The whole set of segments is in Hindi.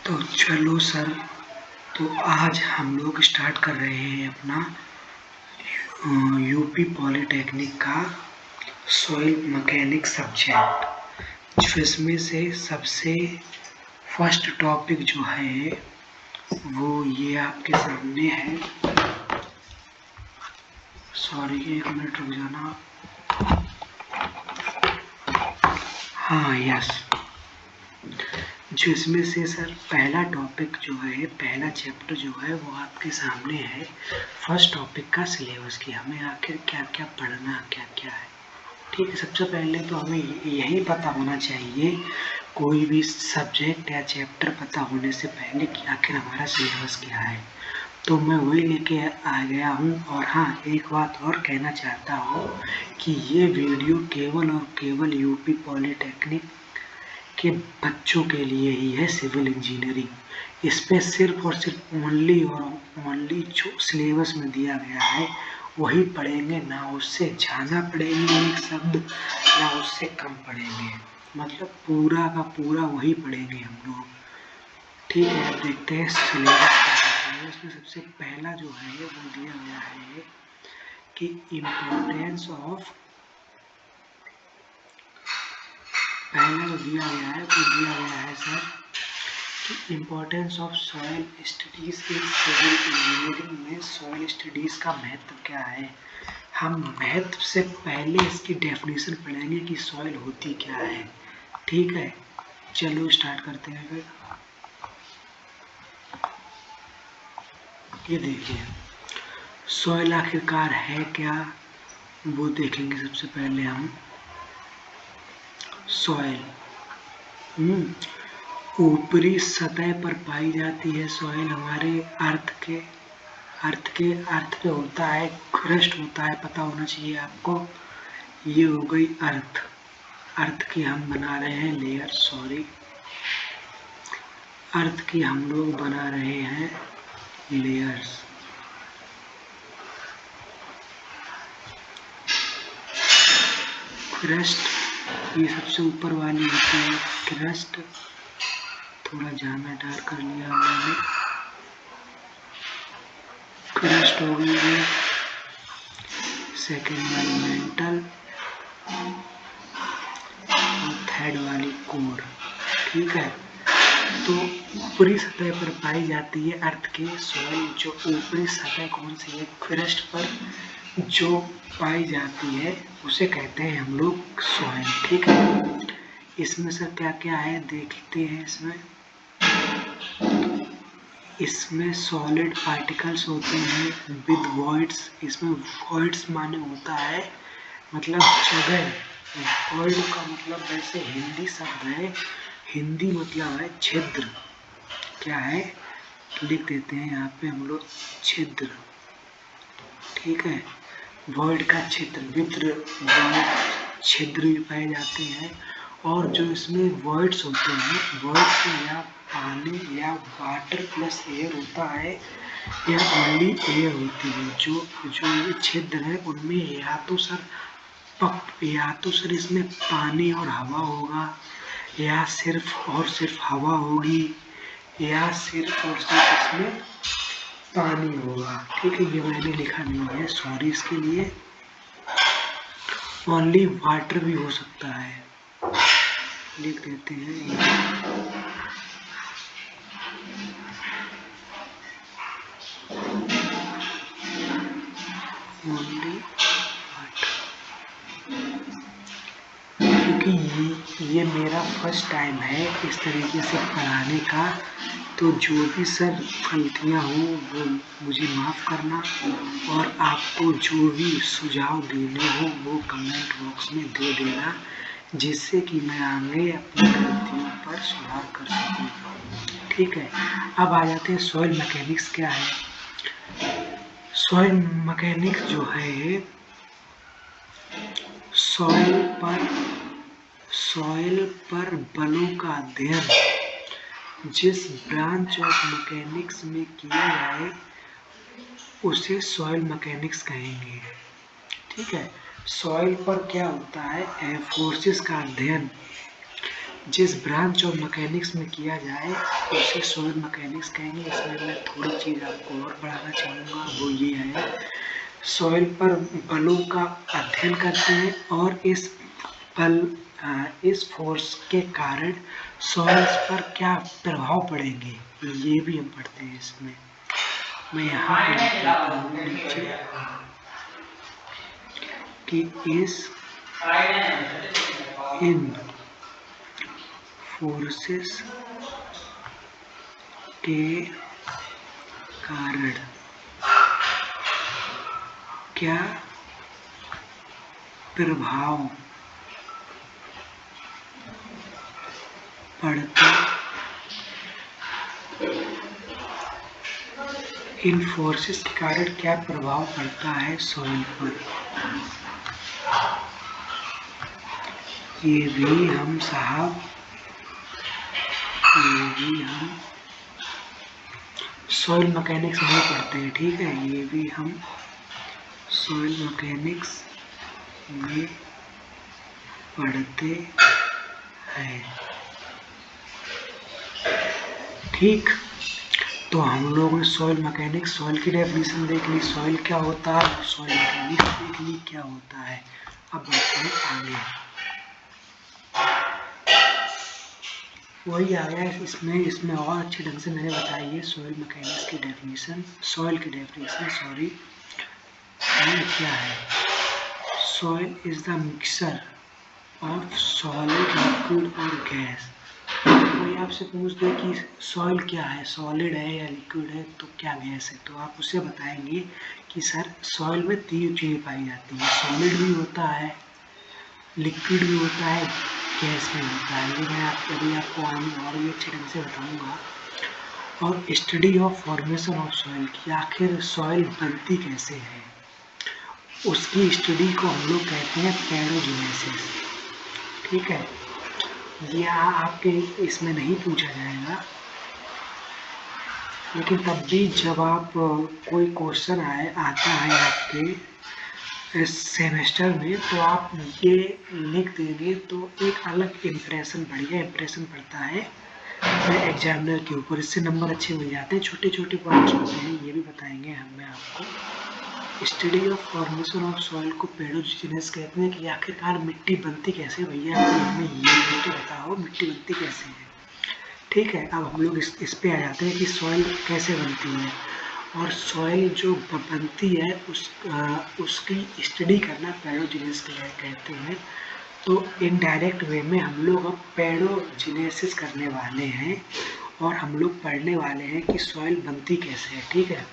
तो चलो सर, तो आज हम लोग स्टार्ट कर रहे हैं अपना यूपी पॉलिटेक्निक का सॉइल मैकेनिक्स सब्जेक्ट, जिसमें से सबसे फर्स्ट टॉपिक जो है वो ये आपके सामने है। सॉरी, 1 मिनट रुक जाना। हाँ, यस। जिसमें से सर पहला टॉपिक जो है, पहला चैप्टर जो है वो आपके सामने है। फर्स्ट टॉपिक का सिलेबस की हमें आखिर क्या क्या पढ़ना, क्या क्या है। ठीक है, सबसे पहले तो हमें यही पता होना चाहिए कोई भी सब्जेक्ट या चैप्टर पता होने से पहले कि आखिर हमारा सिलेबस क्या है। तो मैं वही लेके आ गया हूँ। और हाँ, एक बात और कहना चाहता हूँ कि ये वीडियो केवल और केवल यूपी पॉलिटेक्निक के बच्चों के लिए ही है, सिविल इंजीनियरिंग। इस पे सिर्फ और सिर्फ ओनली और ओनली जो सिलेबस में दिया गया है वही पढ़ेंगे, ना उससे ज़्यादा पढ़ेंगे एक शब्द, ना उससे कम पढ़ेंगे। मतलब पूरा का पूरा वही पढ़ेंगे हम लोग। ठीक है, अब देखते हैं सिलेबस क्या है। इसमें सबसे पहला जो है वो दिया गया है कि इम्पोर्टेंस ऑफ, पहला जो दिया गया है वो दिया गया है सर कि importance of soil studies in civil engineering में सॉइल स्टडीज़ का महत्व क्या है। हम महत्व से पहले इसकी डेफिनेशन पढ़ेंगे कि सॉइल होती क्या है। ठीक है, चलो स्टार्ट करते हैं फिर। ये देखिए, सॉइल आखिरकार है क्या वो देखेंगे सबसे पहले हम। सॉइल ऊपरी सतह पर पाई जाती है। सॉइल हमारे अर्थ पे होता है, क्रस्ट होता है, पता होना चाहिए आपको। ये हो गई अर्थ की हम बना रहे हैं लेयर, सॉरी, अर्थ की हम लोग बना रहे हैं लेयर्स। क्रस्ट ये सबसे ऊपर वाली होती है क्रस्ट। थोड़ा ज़्यादा डार्क कर लिया मैंने। क्रस्ट हो गई है, सेकेंड वाली मेंटल और थर्ड वाली कोर। ठीक है, तो ऊपरी सतह पर पाई जाती है अर्थ के सॉइल। जो ऊपरी सतह कौन सी है, क्रस्ट पर जो पाई जाती है उसे कहते हैं हम लोग सॉइल। ठीक है, इसमें सर क्या क्या है देखते हैं। इसमें सॉलिड पार्टिकल्स होते हैं विद वॉइड्स। इसमें वॉइड्स माने होता है मतलब जगह। वॉइड का मतलब वैसे हिंदी शब्द है, हिंदी मतलब है छिद्र। क्या है, लिख देते हैं यहाँ पे हम लोग, छिद्र। ठीक है, वॉइड का छिद्र, विद्र छिद्र भी पाए जाते हैं। और जो इसमें वॉइड्स होते हैं, वॉइड्स या पानी या वाटर प्लस एयर होता है या ओनली एयर होती है। जो ये छिद्र है उनमें या तो सर इसमें पानी और हवा होगा, या सिर्फ और सिर्फ हवा होगी, या सिर्फ और सिर्फ इसमें पानी होगा। ठीक है, ये मैंने लिखा नहीं है, सॉरी इसके लिए। ओनली वाटर भी हो सकता है, लिख देते हैं। ओनली वाटर, क्योंकि ये मेरा फर्स्ट टाइम है इस तरीके से पढ़ाने का। तो जो भी सर गलतियाँ हों वो मुझे माफ़ करना, और आपको जो भी सुझाव देने हो वो कमेंट बॉक्स में दे देना, जिससे कि मैं आगे अपनी गलतियों पर सुधार कर सकूँ। ठीक है, अब आ जाते हैं सॉइल मैकेनिक्स क्या है। सॉइल मैकेनिक्स जो है, सॉइल पर बलों का अध्ययन जिस ब्रांच ऑफ मैकेनिक्स में किया जाए उसे सॉइल मैकेनिक्स कहेंगे। ठीक है, सॉइल पर क्या होता है, फोर्सेस का अध्ययन जिस ब्रांच ऑफ मैकेनिक्स में किया जाए उसे सॉइल मैकेनिक्स कहेंगे। इसमें मैं थोड़ी चीज़ आपको और बढ़ाना चाहूँगा, वो ये है सॉइल पर बलों का अध्ययन करते हैं और इस फोर्स के कारण सॉइल्स पर क्या प्रभाव पड़ेंगे ये भी हम पढ़ते हैं इसमें। मैं यहाँ पे लिख देता हूँ नीचे कि इन फोर्सेस के कारण क्या प्रभाव पड़ता, इन फोर्सेस के कारण क्या प्रभाव पड़ता है सॉइल पर, ये भी हम सॉइल मैकेनिक्स में पढ़ते हैं। ठीक है, ये भी हम सॉइल मैकेनिक्स में पढ़ते हैं। ठीक, तो हम लोगों ने सॉइल मैकेनिक्स, सॉइल की डेफिनेशन देख ली, सॉइल क्या होता है, सॉइल मैकेनिक्स देख ली क्या होता है। अब बढ़ते हैं आगे, वही आ गया इसमें और अच्छे ढंग से मैंने बताई है सॉइल मैकेनिक्स की डेफिनेशन, सॉइल की डेफिनेशन सॉरी क्या है। Soil is the mixture of solid, liquid और गैस। कोई आपसे पूछ दे कि सॉइल क्या है, सॉलिड है या लिक्विड है तो क्या गैस है, तो आप उसे बताएंगे कि सर सॉइल में 3 चीज़ें पाई जाती हैं, सॉलिड भी होता है, लिक्विड भी होता है, गैस भी होता है। ये मैं अभी आपको और भी अच्छे ढंग से बताऊंगा। और study of formation of soil की, आखिर सॉइल बनती कैसे है, उसकी स्टडी को हम लोग कहते हैं पैडोजेनेसिस। ठीक है, ये आपके इसमें नहीं पूछा जाएगा, लेकिन तब भी जब आप कोई क्वेश्चन आता है आपके इस सेमेस्टर में तो आप ये लिख देंगे तो एक अलग इम्प्रेशन, बढ़िया इम्प्रेशन पड़ता है एग्जामिनर के ऊपर, इससे नंबर अच्छे मिल जाते हैं। छोटे छोटे पॉइंट्स होते हैं, ये भी बताएंगे हमें आपको। Study of formation of soil को पैडोजेनेसिस कहते हैं कि आखिरकार मिट्टी बनती कैसे, भैया हमें ये तो बताओ मिट्टी बनती कैसे है। ठीक है, अब हम लोग इस पे आ जाते हैं कि सॉइल कैसे बनती है, और सॉइल जो बनती है उसकी स्टडी करना पैडोजेनेसिस कहते हैं। तो इनडायरेक्ट वे में हम लोग अब पैडोजेनेसिस करने वाले हैं और हम लोग पढ़ने वाले हैं कि सॉइल बनती कैसे है। ठीक है,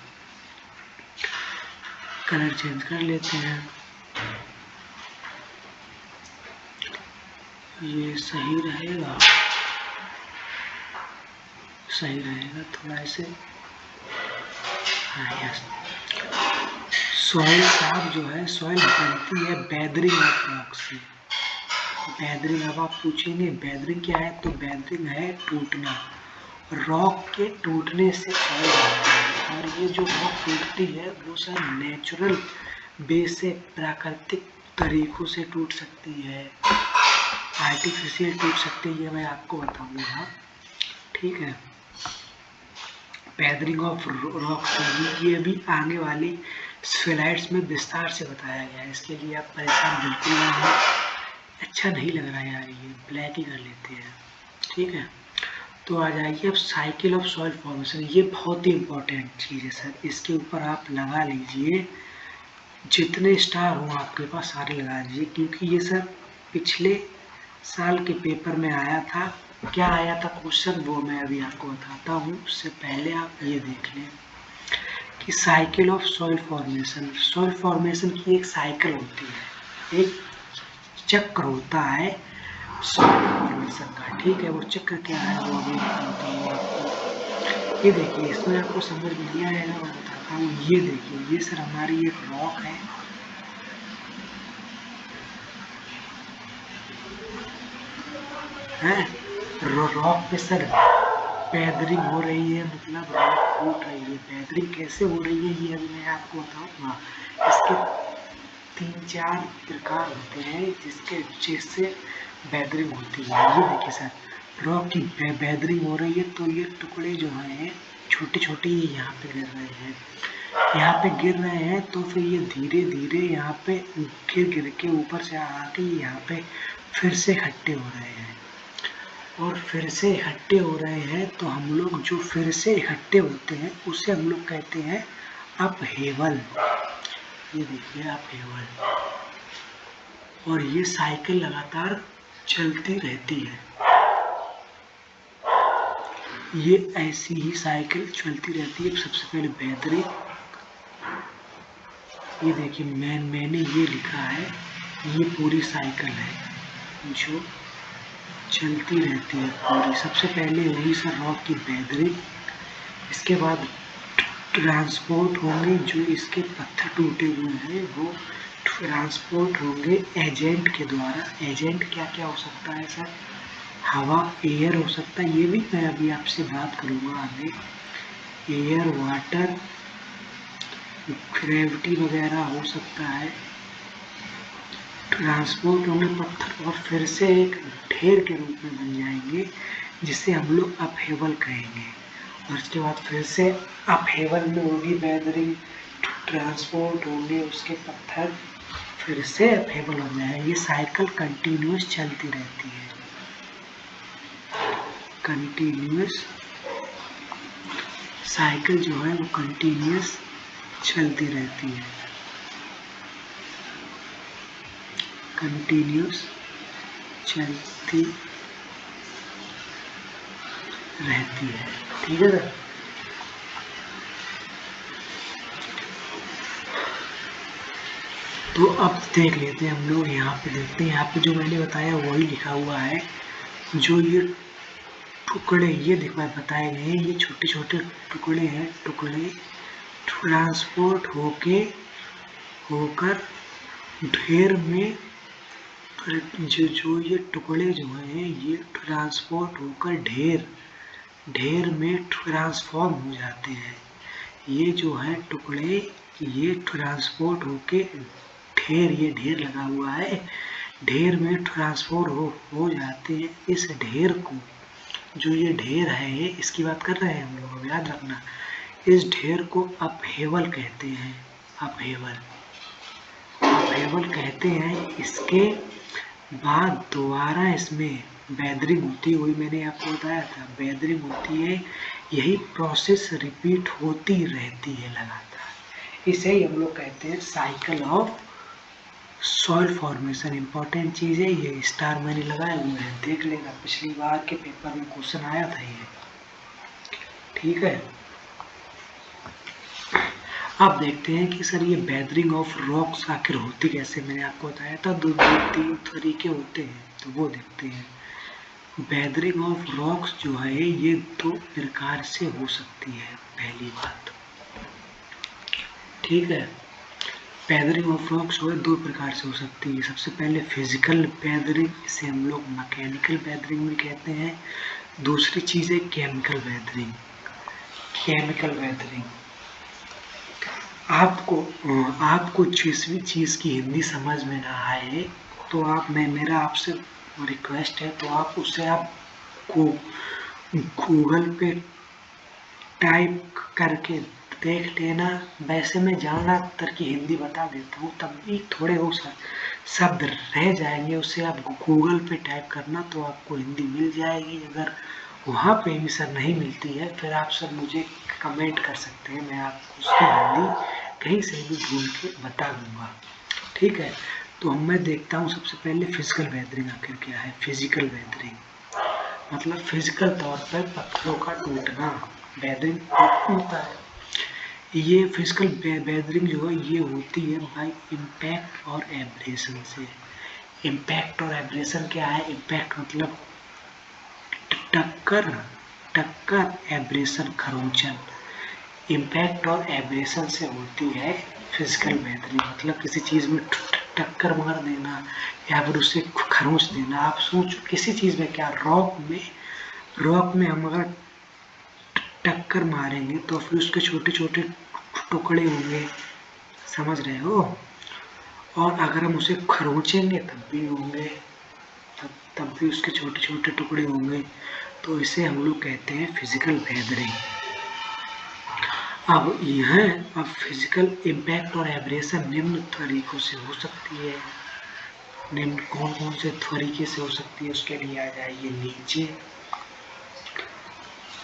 कलर चेंज कर लेते हैं, ये सही रहेगा, सही रहेगा थोड़ा ऐसे। हाँ यस, सॉइल साफ जो है, सॉइल बनती है वेदरिंग ऑफ रॉक से। वेदरिंग, अब आप पूछेंगे वेदरिंग क्या है, तो वेदरिंग है टूटना, रॉक के टूटने से सॉइल बनती है। और ये जो रॉक टूटती है वो सर नेचुरल बेस से, प्राकृतिक तरीकों से टूट सकती है, आर्टिफिशियल टूट सकती है, ये मैं आपको बताऊंगा। ठीक है, वेदरिंग ऑफ रॉक, ये भी आगे वाली स्लाइड्स में विस्तार से बताया गया है, इसके लिए आप परेशान बिल्कुल नहीं हो। अच्छा नहीं लग रहा है यार, ये ब्लैक ही कर लेते हैं। ठीक है, तो आ जाइए अब साइकिल ऑफ सॉइल फॉर्मेशन, ये बहुत ही इम्पोर्टेंट चीज़ है सर, इसके ऊपर आप लगा लीजिए, जितने स्टार हों आपके पास सारे लगा लीजिए, क्योंकि ये सर पिछले साल के पेपर में आया था। क्या आया था क्वेश्चन वो मैं अभी आपको बताता हूँ, उससे पहले आप ये देख लें कि cycle of soil formation, soil formation की एक साइकिल होती है, एक चक्र होता है सॉइल फॉर्मेशन का। ठीक है, वो चक्र क्या है वो अभी बताता हूँ आपको। ये देखिए, इसमें आपको समझ में नहीं आएगा, मैं बताता हूँ। ये देखिए, ये सर हमारी एक रॉक है, रॉक पे सर पैदरिंग हो रही है, मतलब रॉक फूट रही है। पैदरिंग कैसे हो रही है ये अभी मैं आपको बताऊंगा। इसके 3-4 प्रकार होते हैं जिससे पैदरिंग होती है। ये देखिए सर, रॉक की वेदरिंग हो रही है, तो ये टुकड़े जो हैं छोटे छोटे यहाँ पे गिर रहे हैं, यहाँ पे गिर रहे हैं, तो फिर ये धीरे धीरे यहाँ पे गिर के ऊपर से आके यहाँ पे फिर से इकट्ठे हो रहे हैं, और फिर से इकट्ठे हो रहे हैं। तो हम लोग जो फिर से इकट्ठे होते हैं उसे हम लोग कहते हैं अपहेवल। ये देखिए अपहेवल, और ये साइकिल लगातार चलती रहती है। ये ऐसी ही साइकिल चलती रहती है। सबसे पहले वेदरिंग, ये देखिए मैंने ये लिखा है, ये पूरी साइकिल है जो चलती रहती है पूरी। सबसे पहले होगी सर रॉक की वेदरिंग, इसके बाद ट्रांसपोर्ट होंगे, जो इसके पत्थर टूटे हुए हैं वो ट्रांसपोर्ट होंगे एजेंट के द्वारा। एजेंट क्या क्या हो सकता है सर? हवा, एयर हो सकता है, ये भी मैं अभी आपसे बात करूँगा आगे। एयर, वाटर, ग्रेविटी वगैरह हो सकता है। ट्रांसपोर्ट होंगे पत्थर, और फिर से एक ढेर के रूप में बन जाएंगे, जिसे हम लोग अपहेवल कहेंगे। और उसके बाद फिर से अपहेवल में होगी वेदरिंग, ट्रांसपोर्ट होंगे उसके पत्थर, फिर से अपहेवल हो जाएगा। ये साइकिल कंटिन्यूस चलती रहती है, कंटिन्यूस साइकिल जो है वो कंटिन्यूस चलती रहती है, कंटिन्यूस चलती रहती है। ठीक है सर? तो अब देख लेते हैं हम लोग, यहाँ पे देखते हैं, यहाँ पे जो मैंने बताया वही लिखा हुआ है। जो ये टुकड़े ये बताए गए हैं, ये छोटे छोटे टुकड़े हैं, टुकड़े ट्रांसपोर्ट होकर ढेर में, जो ये टुकड़े जो हैं ये ट्रांसपोर्ट होकर ढेर में ट्रांसफॉर्म हो जाते हैं। ये जो है टुकड़े, ये ट्रांसपोर्ट होके ये ढेर लगा हुआ है, ढेर में ट्रांसफॉर्म हो जाते हैं। इस ढेर को, जो ये ढेर है इसकी बात कर रहे हैं हम लोग, याद रखना, इस ढेर को अपहेवल कहते हैं, अपहेवल कहते हैं। इसके बाद दोबारा इसमें वेदरिंग होती है, वही मैंने आपको बताया था, वेदरिंग होती है। यही प्रोसेस रिपीट होती रहती है लगातार। इसे ही हम लोग कहते हैं cycle of soil formation. Important चीज़ है ये, स्टार मैंने लगाए हुए हैं, देख लेना, पिछली बार के पेपर में क्वेश्चन आया था ये। ठीक है, अब देखते हैं कि सर ये वेदरिंग ऑफ रॉक्स आखिर होती कैसे। मैंने आपको बताया था दो तीन तरीके होते हैं, तो वो देखते हैं। वेदरिंग ऑफ रॉक्स जो है ये दो प्रकार से हो सकती है, पहली बात। ठीक है, वेदरिंग ऑफ रॉक्स जो है दो प्रकार से हो सकती है। सबसे पहले फिजिकल वेदरिंग, इसे हम लोग मैकेनिकल वेदरिंग भी कहते हैं। दूसरी चीज़ है केमिकल वेदरिंग। केमिकल वेदरिंग, आपको जिस भी चीज़ की हिंदी समझ में ना आए तो मेरा आपसे रिक्वेस्ट है, तो आप उसे गूगल पे टाइप करके देख लेना। वैसे मैं ज़्यादातर की हिंदी बता देता हूँ, तब भी थोड़े वो शब्द रह जाएंगे, उसे आप गूगल पे टाइप करना तो आपको हिंदी मिल जाएगी। अगर वहाँ पे भी सर नहीं मिलती है, फिर आप सर मुझे कमेंट कर सकते हैं, मैं आपको उसकी हिंदी कहीं से भी ढूंढ के बता दूंगा। ठीक है, तो मैं देखता हूँ सबसे पहले फिजिकल वेदरिंग आखिर क्या है। फिजिकल वेदरिंग मतलब फिजिकल तौर पर पत्थरों का टूटना, वेदरिंग होता है। ये फिजिकल वेदरिंग जो है ये होती है बाय इम्पैक्ट और एब्रेशन से। इम्पैक्ट और एब्रेशन क्या है? इम्पैक्ट मतलब टक्कर, एब्रेशन खरोंचन। इम्पैक्ट और एब्रेशन से होती है फिजिकल वेदरिंग, मतलब किसी चीज़ में टक्कर मार देना या फिर उसे खरोंच देना। आप सोचो किसी चीज़ में, क्या रॉक में हम अगर टक्कर मारेंगे तो फिर उसके छोटे छोटे टुकड़े होंगे, समझ रहे हो, और अगर हम उसे खरोंचेंगे तब भी होंगे, तब तब भी उसके छोटे छोटे टुकड़े होंगे, तो इसे हम लोग कहते हैं फिजिकल वेदरिंग। अब फिजिकल इम्पैक्ट और एब्रेशन निम्न तरीकों से हो सकती है। निम्न कौन कौन से तरीके से हो सकती है उसके लिए आ जाइए नीचे।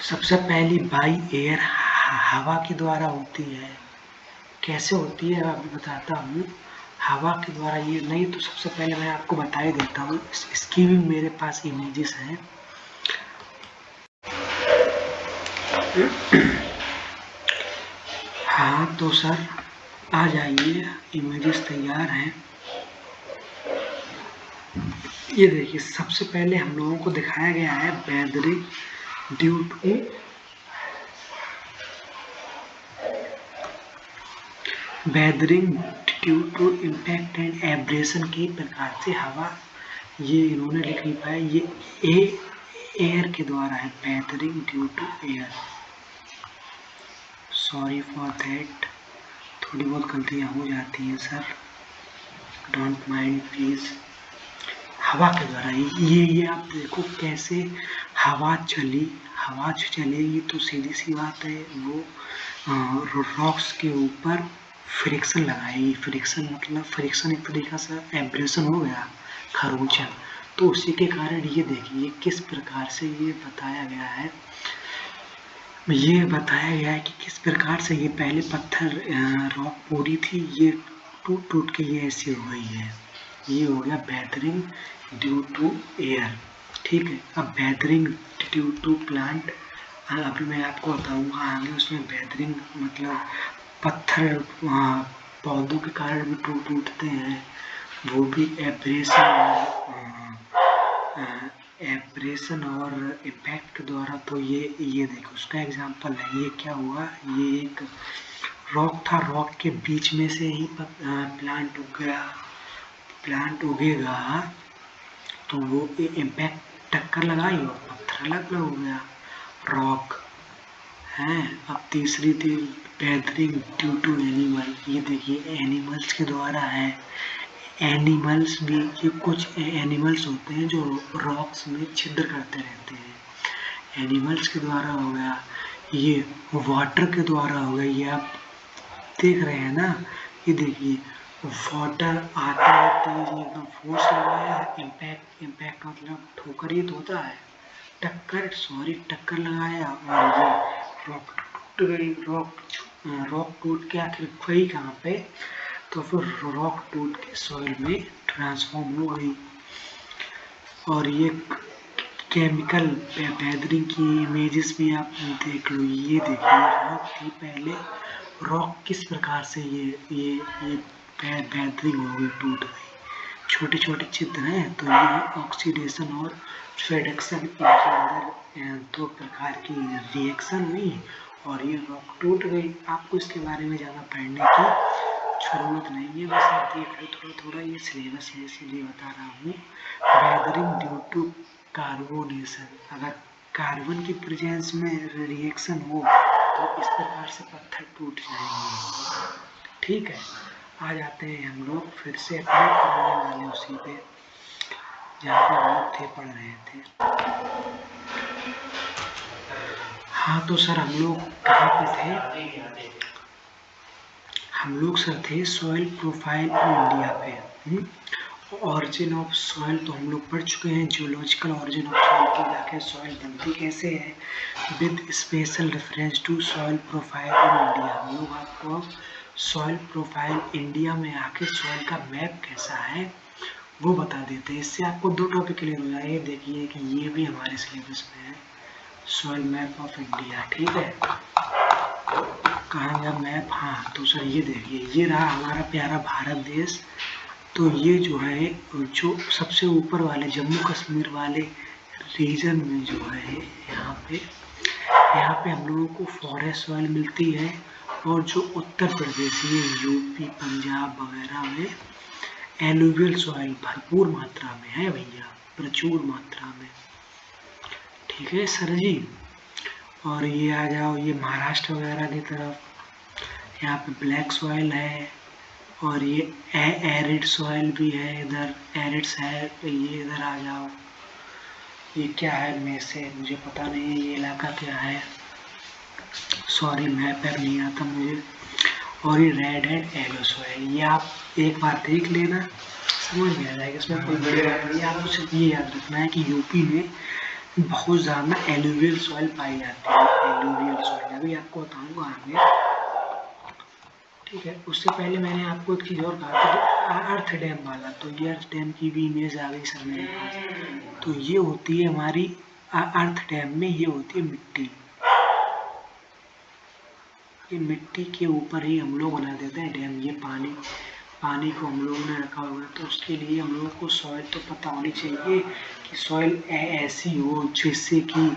सबसे पहली बाई एयर, हवा के द्वारा होती है। कैसे होती है अभी बताता हूँ। हवा के द्वारा ये नहीं तो सबसे पहले मैं आपको बता ही देता हूँ, इसकी भी मेरे पास इमेजेस हैं। हाँ तो सर आ जाइए, इमेजेस तैयार हैं। ये देखिए, सबसे पहले हम लोगों को दिखाया गया है weathering due to impact and abrasion के प्रकार से हवा, ये इन्होंने लिख नहीं पाया, ये एयर के द्वारा है, weathering due to air. Sorry for that, थोड़ी बहुत गलतियाँ हो जाती हैं सर, डोंट माइंड प्लीज। हवा के द्वारा ये आप देखो कैसे हवा चलेगी तो सीधी सी बात है, वो रॉक्स के ऊपर फ्रिक्शन लगाएगी। फ्रिक्शन मतलब फ्रिक्शन एक तरीका से एब्रेशन हो गया, खरोंचन। तो उसी के कारण ये देखिए किस प्रकार से ये बताया गया है। ये बताया गया है कि किस प्रकार से ये पहले पत्थर रॉक पूरी थी, ये टूट टूट के ये ऐसी हो गई है। ये हो गया वेदरिंग ड्यू टू एयर। ठीक है, अब वेदरिंग ड्यू टू प्लांट, अभी मैं आपको बताऊंगा आगे। उसमें वेदरिंग मतलब पत्थर पौधों के कारण भी टूटते हैं, वो भी एब्रेशन और इम्पैक्ट के द्वारा। तो ये देखो उसका एग्जांपल है। ये क्या हुआ, ये एक रॉक था, रॉक के बीच में से ही प्लांट उग गया। प्लांट उगेगा तो वो इम्पैक्ट टक्कर लगाई और पत्थर अलग हो गया, रॉक है। अब तीसरी थी वेदरिंग ड्यू टू एनिमल। ये देखिए एनिमल्स के द्वारा है। एनिमल्स भी, ये कुछ एनिमल्स होते हैं जो रॉक्स में छिद्र करते रहते हैं, एनिमल्स के द्वारा हो गया। ये वाटर के द्वारा हो गया, ये आप देख रहे हैं ना, ये देखिए वाटर आता है तेज एकदम फोर्स लगाया, इम्पैक्ट मतलब ठोकर ही तो होता है, टक्कर लगाया और ये रॉक टूट गई। रॉक टूट के आखिर गई कहाँ पे, तो फिर रॉक टूट के सॉइल में ट्रांसफॉर्म हो गई। और ये केमिकल वेदरिंग की इमेजेस भी आप देख लो। ये देखिए रॉक थी पहले, रॉक किस प्रकार से ये वेदरिंग हो गई, टूट गई, छोटे छोटे चित्र हैं। तो ये ऑक्सीडेशन और रिडक्शन, इनके अंदर दो प्रकार की रिएक्शन हुई और ये रॉक टूट गई। आपको इसके बारे में ज़्यादा पढ़ने की जरूरत नहीं है, बस आप देख लो थोड़ा थोड़ा, ये सिलेबस में इसीलिए बता रहा हूँ। वेदरिंग ड्यू टू कार्बोनेशन, अगर कार्बन की प्रेजेंस में रिएक्शन हो तो इस प्रकार से पत्थर टूट जाएंगे। ठीक है, आ जाते हैं हम लोग फिर से अपने पढ़ने वाले उसी पे जहाँ पे हम लोग थे, पढ़ रहे थे। हाँ तो सर हम लोग कहाँ पे थे, हम लोग सर थे सॉइल प्रोफाइल इन इंडिया पे। ऑरिजिन ऑफ सॉइल तो हम लोग पढ़ चुके हैं, जियोलॉजिकल ऑरिजिन ऑफ सॉइल की, जाके सॉइल बनती कैसे है, with special reference to soil profile in India. हम लोग आपको सॉइल प्रोफाइल इंडिया में आके सॉइल का मैप कैसा है वो बता देते हैं। इससे आपको दो टॉपिक क्लियर हो जाएंगे। देखिए कि ये भी हमारे सिलेबस में है, सॉइल मैप ऑफ इंडिया। ठीक है, कहाँ गया मैप, हाँ तो सर ये देखिए, ये रहा हमारा प्यारा भारत देश। तो ये जो है, जो सबसे ऊपर वाले जम्मू कश्मीर वाले रीजन में जो है, यहाँ पे हम लोगों को फॉरेस्ट सॉइल मिलती है। और जो उत्तर प्रदेश, ये यूपी पंजाब वगैरह में एलुवियल सॉइल भरपूर मात्रा में है भैया, प्रचुर मात्रा में। ठीक है सर जी। और ये आ जाओ, ये महाराष्ट्र वगैरह की तरफ, यहाँ पे ब्लैक सॉइल है। और ये एरिड सॉइल भी है इधर, एरिड्स है, ये इधर आ जाओ। ये क्या है में से मुझे पता नहीं है, ये इलाका क्या है, सॉरी मैप नहीं आता मुझे। और ये रेड एंड येलो सॉइल, ये आप एक बार देख लेना, समझ में आ जाएगा, इसमें कोई बड़ी बात नहीं है। आपको सिर्फ ये याद रखना है कि यूपी में बहुत ज़्यादा एलुवियल सॉइल पाई जाती है, एलुवियल सॉइल अभी आपको बताऊंगा आगे, ठीक है। उससे पहले मैंने आपको एक चीज़ और कहा था, अर्थ डैम वाला, तो ये अर्थ डैम की भी इमेज आ गई सर मेरे पास। तो ये होती है हमारी अर्थ डैम में, ये होती है मिट्टी, ये मिट्टी के ऊपर ही हम लोग बना देते हैं डैम। ये पानी को हम लोगों ने रखा हुआ है, तो उसके लिए हम लोगों को सॉइल तो पता होनी चाहिए कि सॉइल ऐसी हो जिससे कि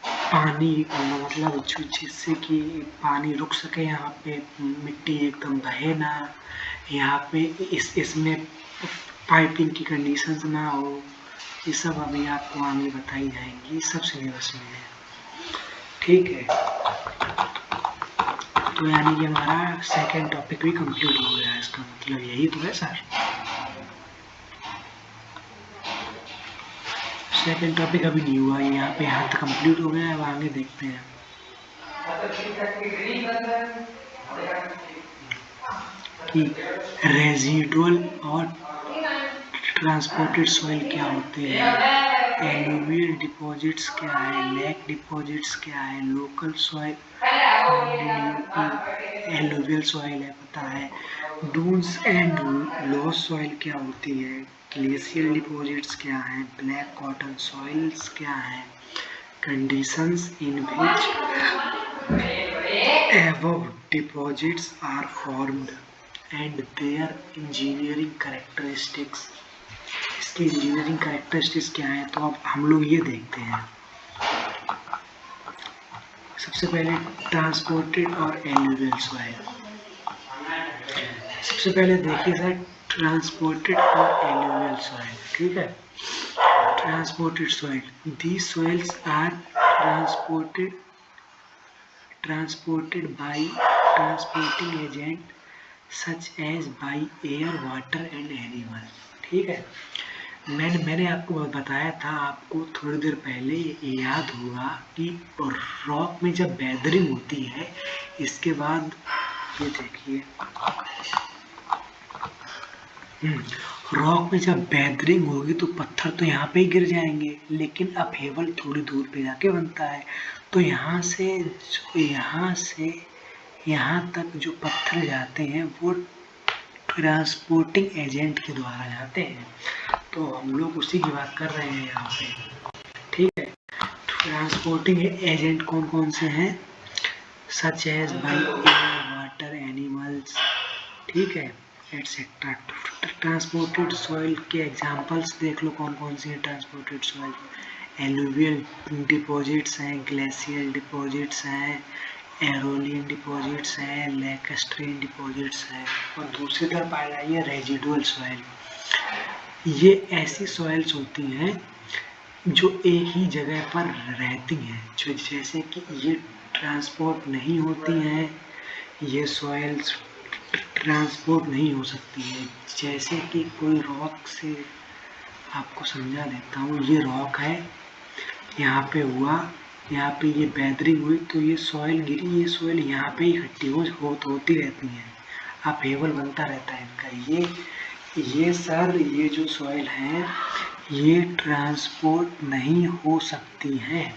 पानी मतलब जिससे कि पानी रुक सके, यहाँ पे मिट्टी एकदम बहे ना, यहाँ पे इसमें पाइपिंग की कंडीशंस ना हो, ये सब अभी आपको आगे बताई जाएंगी, सब सिलेबस में है, ठीक है। तो यानी कि हमारा सेकेंड टॉपिक भी कंप्लीट हो गया है, इसका मतलब यही तो है सर। सेकेंड टॉपिक अभी नहीं हुआ, यहाँ पे यहाँ तक कंप्लीट हो गया है, अब आगे देखते हैं कि रेजिडुअल और ट्रांसपोर्टेड सॉइल क्या होते हैं, एलुवियल डिपॉजिट्स क्या है, लेक डिपॉजिट्स क्या है, लोकल सॉइल एलुवियल सॉइल है पता है, डून्स एंड लॉस सॉइल क्या होती है, ग्लेशियल डिपॉजिट्स क्या है, ब्लैक कॉटन सॉइल्स क्या है, conditions in which above deposits are formed and their engineering characteristics, इसकी इंजीनियरिंग कैरेक्टरिस्टिक्स क्या है, तो अब हम लोग ये देखते हैं। सबसे पहले ट्रांसपोर्टेड और एलुवियल सॉइल, सबसे पहले देखिए सर ट्रांसपोर्टेड और एलुवियल सॉइल, ठीक है। Transported soil, these soils are transported by transporting agent such as by air, water and animal, ठीक है। मैंने आपको बताया था, आपको थोड़ी देर पहले याद होगा कि रॉक में जब वेदरिंग होती है, इसके बाद ये देखिए रॉक में जब वेदरिंग होगी तो पत्थर तो यहाँ पे ही गिर जाएंगे, लेकिन अपहेवल थोड़ी दूर पे जाके बनता है, तो यहाँ से यहाँ तक जो पत्थर जाते हैं वो ट्रांसपोर्टिंग एजेंट के द्वारा जाते हैं, तो हम लोग उसी की बात कर रहे हैं यहाँ पे, ठीक है। ट्रांसपोर्टिंग एजेंट कौन कौन से हैं, such as by air, water, animals, ठीक है, एटसेट्रा। ट्रांसपोर्टेड सॉइल के एग्जांपल्स देख लो कौन कौन सी है ट्रांसपोर्टेड सॉइल, एलुवियल डिपॉजिट्स हैं, ग्लेशियल डिपॉजिट्स हैं, एरोलियन डिपॉजिट्स हैं, लैकस्ट्रीन डिपॉजिट्स हैं, और दूसरी तरफ आ जाइए रेजिडुअल सॉइल। ये ऐसी सॉइल्स होती हैं जो एक ही जगह पर रहती हैं, जो जैसे कि ये ट्रांसपोर्ट नहीं होती हैं, ये सॉइल्स ट्रांसपोर्ट नहीं हो सकती है। जैसे कि कोई रॉक से आपको समझा देता हूँ, ये रॉक है, यहाँ पे हुआ, यहाँ पे ये वेदरिंग हुई तो ये सॉइल गिरी, ये सॉइल यहाँ पे इकट्ठी होती रहती है, अपहेवल बनता रहता है इनका। ये सर ये जो सॉइल है ये ट्रांसपोर्ट नहीं हो सकती है,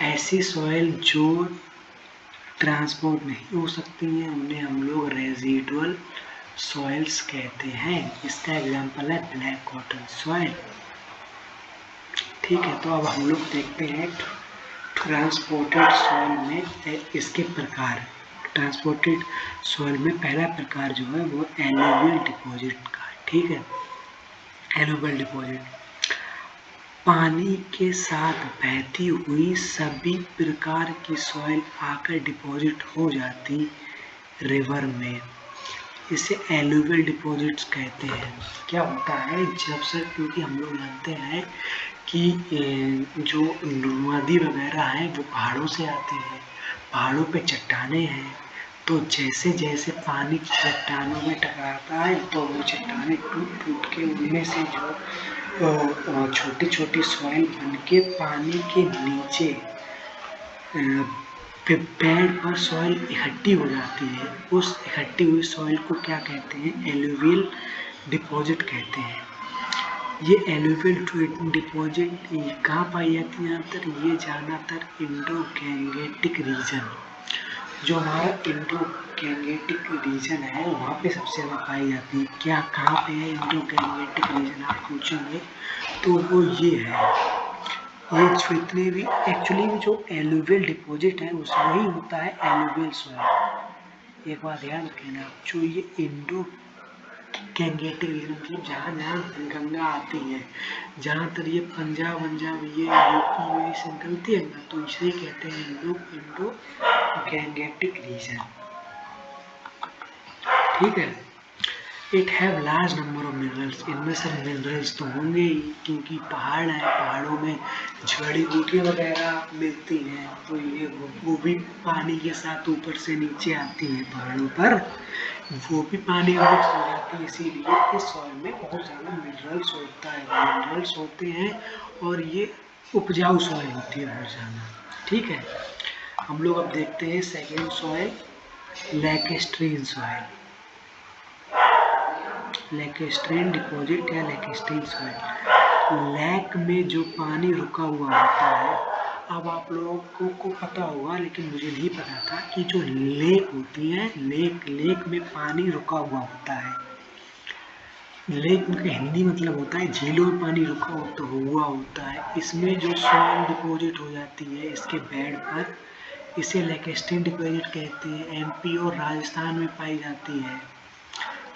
ऐसी सॉइल जो ट्रांसपोर्ट नहीं हो सकती हैं उन्हें हम लोग रेजिडुअल सॉइल्स कहते हैं। इसका एग्जांपल है ब्लैक कॉटन सॉइल, ठीक है। तो अब हम लोग देखते हैं ट्रांसपोर्टेड सॉइल में इसके प्रकार। ट्रांसपोर्टेड सॉइल में पहला प्रकार जो है वो एलुवियल डिपॉजिट का, ठीक है। एलुवियल डिपॉजिट, पानी के साथ बहती हुई सभी प्रकार की सॉइल आकर डिपॉजिट हो जाती रिवर में, इसे एलुवियल डिपॉजिट्स कहते हैं। क्या होता है जब से, क्योंकि हम लोग जानते हैं कि जो नदी वगैरह है वो पहाड़ों से आती है, पहाड़ों पे चट्टानें हैं, तो जैसे जैसे पानी चट्टानों में टकराता है तो वो चट्टानें टूट टूट के उनमें से जो छोटी छोटी सॉइल बन के पानी के नीचे पैड पर सॉइल इकट्ठी हो जाती है। उस इकट्ठी हुई सॉइल को क्या कहते हैं? एलुवियल डिपॉजिट कहते हैं। ये एलुवियल डिपॉजिट कहाँ पाई जाती है? ज़्यादातर ये ज़्यादातर इंडो गैंगेटिक रीजन, जो हमारा इंडो गैंगेटिक रीजन है वहाँ पे सबसे ज़्यादा पाई जाती है। क्या कहाँ पे है इंडो गैंगेटिक रीजन, आप पूछेंगे तो वो ये है। ये जितने भी एक्चुअली जो एलुवियल डिपॉजिट है उस वही होता है एलुवियल सॉइल। एक बात ध्यान रखना, जो ये इंडो गैंगेटिक रीजन मतलब जहाँ जहाँ गंगा आती है, ज़्यादातर ये पंजाब ये यूपी में से निकलती है ना, तो इसे कहते हैं लोग इंडो गैंगेटिक रीजन। ठीक है। It have large number of minerals, इनमें सब मिनरल्स तो होंगे ही क्योंकि पहाड़ है, पहाड़ों में जड़ी बूटियाँ वगैरह मिलती हैं, तो ये वो भी पानी के साथ ऊपर से नीचे आती हैं पहाड़ों पर, वो भी पानी में मिक्स हो जाती है। इसीलिए इस सॉइल में बहुत ज़्यादा मिनरल्स होता है, मिनरल्स होते हैं और ये उपजाऊ सॉइल होती है बहुत ज़्यादा। ठीक है। हम लोग अब देखते हैं सेकेंड सॉइल, लैकेस्ट्रीन सॉइल। लैकेस्ट्रीन डिपॉजिट या लैकेस्ट्रीन सॉइल, लैक में जो पानी रुका हुआ होता है। अब आप लोगों को पता होगा लेकिन मुझे नहीं पता था कि जो लेक होती है, लेक में पानी रुका हुआ होता है। लेक का हिंदी मतलब होता है झीलों में पानी रुका हुआ होता है। इसमें जो सॉइल डिपॉजिट हो जाती है इसके बेड पर, इसे लैकेस्ट्रीन डिपॉजिट कहते हैं। एमपी और राजस्थान में पाई जाती है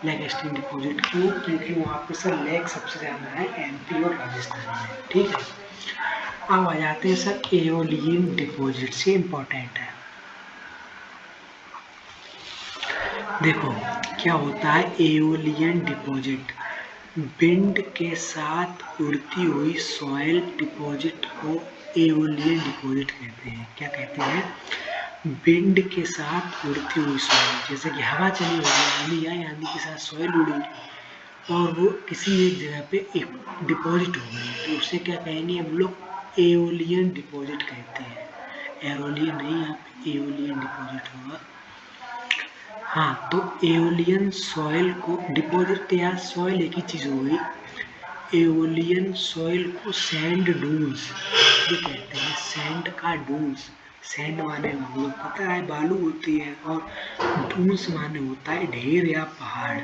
लैकेस्ट्रीन डिपॉजिट को, क्योंकि वहाँ पर सर लेक सबसे ज़्यादा है एमपी और राजस्थान में। ठीक है। अब आ जाते हैं सर एओलियन डिपॉजिट, से इम्पोर्टेंट है। देखो क्या होता है एओलियन डिपॉजिट, विंड के साथ उड़ती हुई सॉइल डिपॉजिट को एओलियन डिपॉजिट कहते हैं। क्या कहते हैं? विंड के साथ उड़ती हुई सॉइल, जैसे कि हवा चली हुई, आंधी आई, आंधी के साथ सॉइल उड़ी और वो किसी एक जगह पे एक डिपॉजिट हो गई, तो उसे क्या कहेंगे हम लोग? एओलियन डिपॉजिट कहते हैं। एरोलियन नहीं, यहाँ पे एओलियन डिपॉजिट होगा। हाँ, तो एओलियन सॉइल को डिपॉजिट या सॉइल एक ही चीज़ हो गई। एओलियन सॉइल को सैंड डून्स भी कहते हैं। सैंड का डून्स, सैंड माने हम लोग पता है बालू होती है, और डून्स माने होता है ढेर या पहाड़।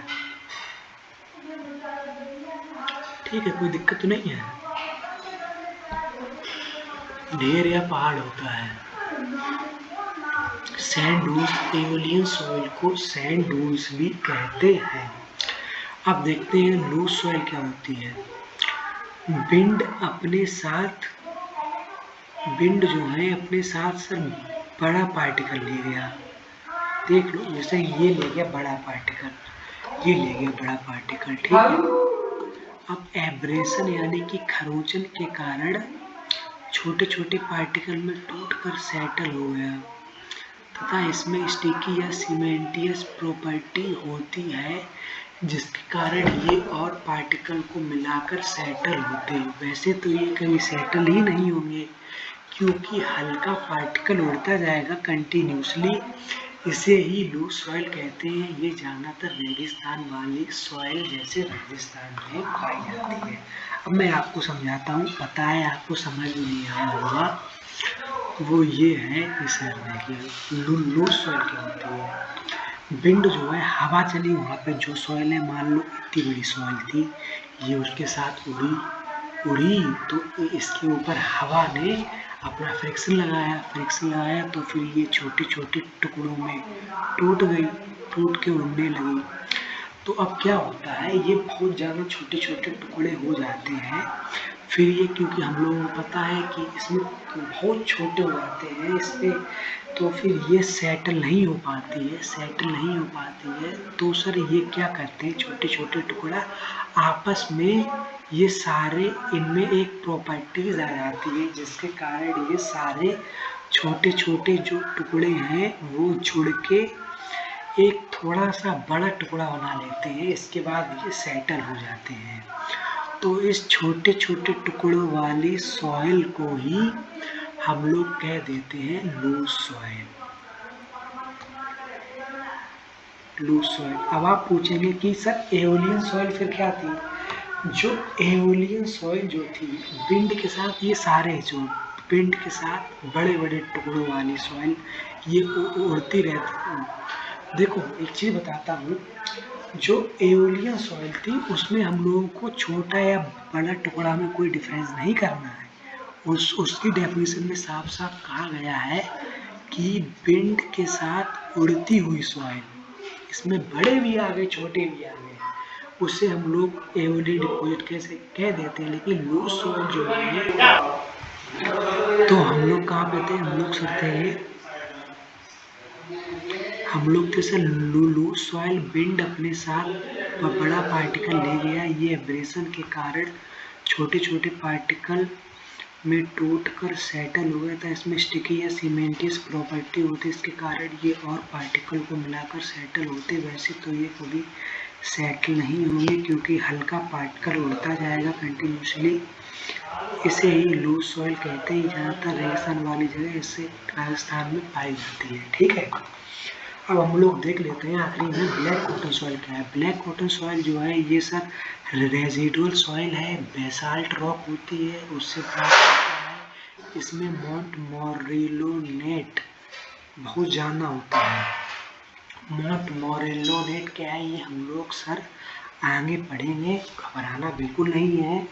ठीक है, कोई दिक्कत तो नहीं है। ढेर या पहाड़ होता है। सैंड डून्स, एओलियन सॉइल को सैंड डून्स भी कहते हैं। अब देखते हैं लूज सॉइल क्या होती है। विंड अपने साथ, विंड जो है अपने साथ सर बड़ा पार्टिकल ले गया। देख लो, जैसे ये ले गया बड़ा पार्टिकल, ये ले गया बड़ा पार्टिकल। ठीक है। अब एब्रेशन यानी कि खरोंचन के कारण छोटे छोटे पार्टिकल में टूटकर सेटल हो गया तथा इसमें स्टिकी या सीमेंटियस प्रॉपर्टी होती है, जिसके कारण ये और पार्टिकल को मिलाकर सेटल होते हैं। वैसे तो ये कभी सेटल ही नहीं होंगे क्योंकि हल्का पार्टिकल उड़ता जाएगा कंटिन्यूसली, इसे ही लूज सॉइल कहते हैं। ये ज़्यादातर रेगिस्तान वाली सॉइल जैसे राजस्थान में पाई जाती है। अब मैं आपको समझाता हूँ, पता है आपको समझ में नहीं आया होगा, वो ये है कि सर देखिए लूज सॉइल क्या होती है। विंड जो है, हवा चली, वहाँ पे जो सॉइल है, मान लो इतनी बड़ी सॉइल थी, ये उसके साथ उड़ी तो इसके ऊपर हवा ने अपना फ्रिक्शन लगाया तो फिर ये छोटे छोटे टुकड़ों में टूट गई, टूट के उड़ने लगी। तो अब क्या होता है, ये बहुत ज़्यादा छोटे छोटे टुकड़े हो जाते हैं। फिर ये क्योंकि हम लोगों को पता है कि इसमें बहुत छोटे हो जाते हैं इसमें, तो फिर ये सेटल नहीं हो पाती है। तो सर ये क्या करते हैं, छोटे छोटे टुकड़ा आपस में ये सारे, इनमें एक प्रॉपर्टीज आ जाती है जिसके कारण ये सारे छोटे छोटे जो टुकड़े हैं वो जुड़ के एक थोड़ा सा बड़ा टुकड़ा बना लेते हैं। इसके बाद ये सेटल हो जाते हैं। तो इस छोटे छोटे टुकड़ों वाली सॉइल को ही हम लोग कह देते हैं लूज सॉइल। Loose soil. अब आप पूछेंगे कि सर एओलियन सॉइल फिर क्या थी? जो एओलियन सॉइल जो थी विंड के साथ, ये सारे जो विंड के साथ बड़े बड़े टुकड़ों वाली सॉइल ये उड़ती रहती। देखो एक चीज़ बताता हूँ, जो एओलियन सॉइल थी उसमें हम लोगों को छोटा या बड़ा टुकड़ा में कोई डिफरेंस नहीं करना है। उसकी डेफिनेशन में साफ साफ कहा गया है कि विंड के साथ उड़ती हुई सॉइल, इसमें बड़े भी आ गए छोटे भी आ गए, उससे हम लोग एओलियन डिपॉजिट कैसे कह देते हैं। लेकिन लूज सॉइल जो है तो हम लोग कहाँ पे थे, हम लोग सर थे, हम लोग थे सर लूज सॉइल। विंड अपने साथ बड़ा पार्टिकल ले गया, ये एब्रेशन के कारण छोटे छोटे पार्टिकल में टूट कर सेटल हो गया था। इसमें स्टिकी या सीमेंटियस प्रॉपर्टी होती है, इसके कारण ये और पार्टिकल को मिलाकर सेटल होते। वैसे तो ये कभी सेटल नहीं होंगे क्योंकि हल्का पार्टिकल उड़ता जाएगा कंटिन्यूसली। इसे ही लूज सॉइल कहते हैं। ज़्यादातर रेगिस्तान वाली जगह इससे राजस्थान में पाई जाती है। ठीक है, अब हम लोग देख लेते हैं आखिरी में ब्लैक कॉटन सॉइल क्या है। ब्लैक कॉटन सॉइल जो है ये सर रेजिडुअल सॉइल है, बेसाल्ट रॉक होती है, उससे प्राप्त होता है। इसमें मॉन्ट मोरेलोनेट बहुत ज़्यादा होता है। मॉन्ट मोरेलोनेट क्या है ये हम लोग सर आगे पढ़ेंगे, घबराना बिल्कुल नहीं है।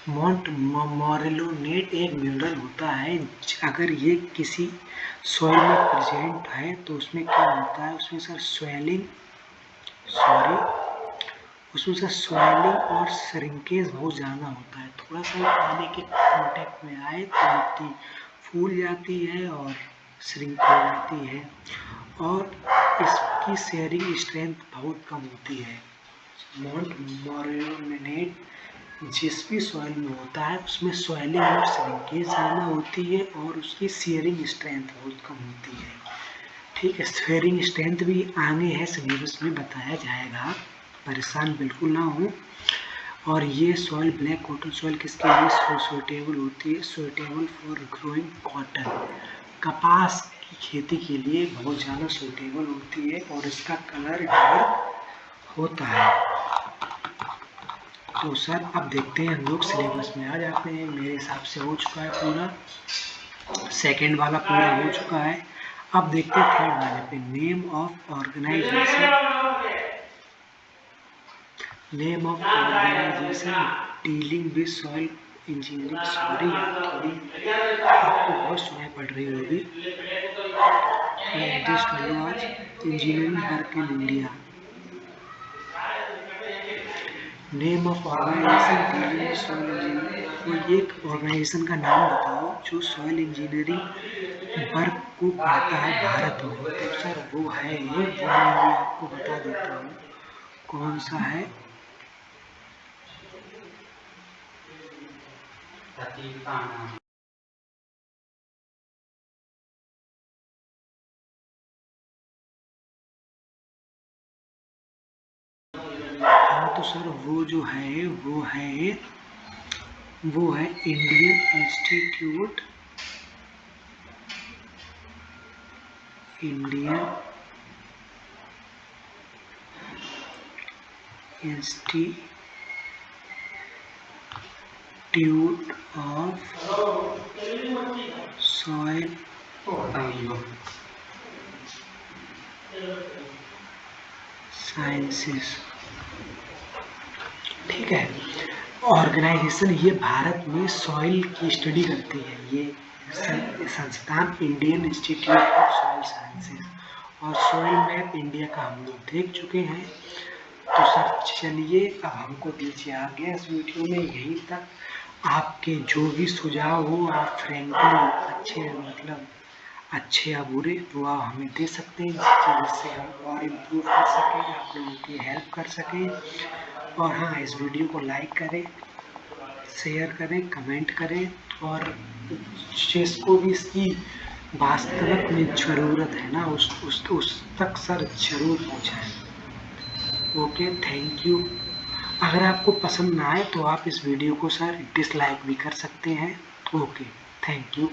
मॉन्ट मोरेलोनेट एक मिनरल होता है, अगर ये किसी सॉइल में प्रेजेंट है तो उसमें क्या होता है, उसमें सर स्वेलिंग और श्रिंकेज बहुत ज़्यादा होता है। थोड़ा सा पानी के कॉन्टेक्ट में आए तो मिट्टी फूल जाती है और श्रिंक हो जाती है, और इसकी शेयरिंग स्ट्रेंथ बहुत कम होती है। मॉन्ट मोरेलोनेट जिस भी सॉइल में होता है उसमें सॉइलिंग और श्रिंकेज ज़्यादा होती है और उसकी शेयरिंग स्ट्रेंथ बहुत कम होती है। ठीक है, शेयरिंग स्ट्रेंथ भी आगे है सिलेबस में बताया जाएगा, परेशान बिल्कुल ना हो। और ये सॉइल ब्लैक कॉटन सॉइल किसके लिए सूटेबल होती है? सूटेबल फॉर ग्रोइंग कॉटन, कपास की खेती के लिए बहुत ज़्यादा सूटेबल होती है और इसका कलर डार्क होता है। तो सर अब देखते हैं हम लोग सिलेबस में आ जाते हैं। मेरे हिसाब से हो चुका है पूरा, सेकंड वाला पूरा हो चुका है। अब देखते हैं थर्ड वाले पे, name of organisation dealing with soil engineering. Sorry थोड़ी आपको बहुत सुनाई पड़ रही होगी। Engineering work in India. Name of organisation dealing with soil engineering. कोई एक ऑर्गेनाइजेशन का नाम बताओ जो सॉइल इंजीनियरिंग वर्क को करता है भारत में। तो सर वो है, वो मैं आपको बता देता हूँ कौन सा है। हाँ तो सर वो जो है वो है Indian institute of soil sciences. ठीक है, ऑर्गेनाइजेशन ये भारत में सॉइल की स्टडी करती है। ये संस्थान Indian institute of soil sciences, और सॉइल मैप इंडिया का हम लोग देख चुके हैं। तो सर चलिए अब हमको दीजिए आगे इस वीडियो में यहीं तक। आपके जो भी सुझाव हो आप फ्रेंकली अच्छे या बुरे तो आप हमें दे सकते हैं, जिससे हम और इम्प्रूव कर सकें, आप लोगों की हेल्प कर सकें। और हाँ, इस वीडियो को लाइक करें, शेयर करें, कमेंट करें, और जिसको भी इसकी वास्तविक में ज़रूरत है ना उस तक सर जरूर पहुँचाएं। Okay, thank you. अगर आपको पसंद ना आए तो आप इस वीडियो को सर डिसलाइक भी कर सकते हैं। Okay, thank you.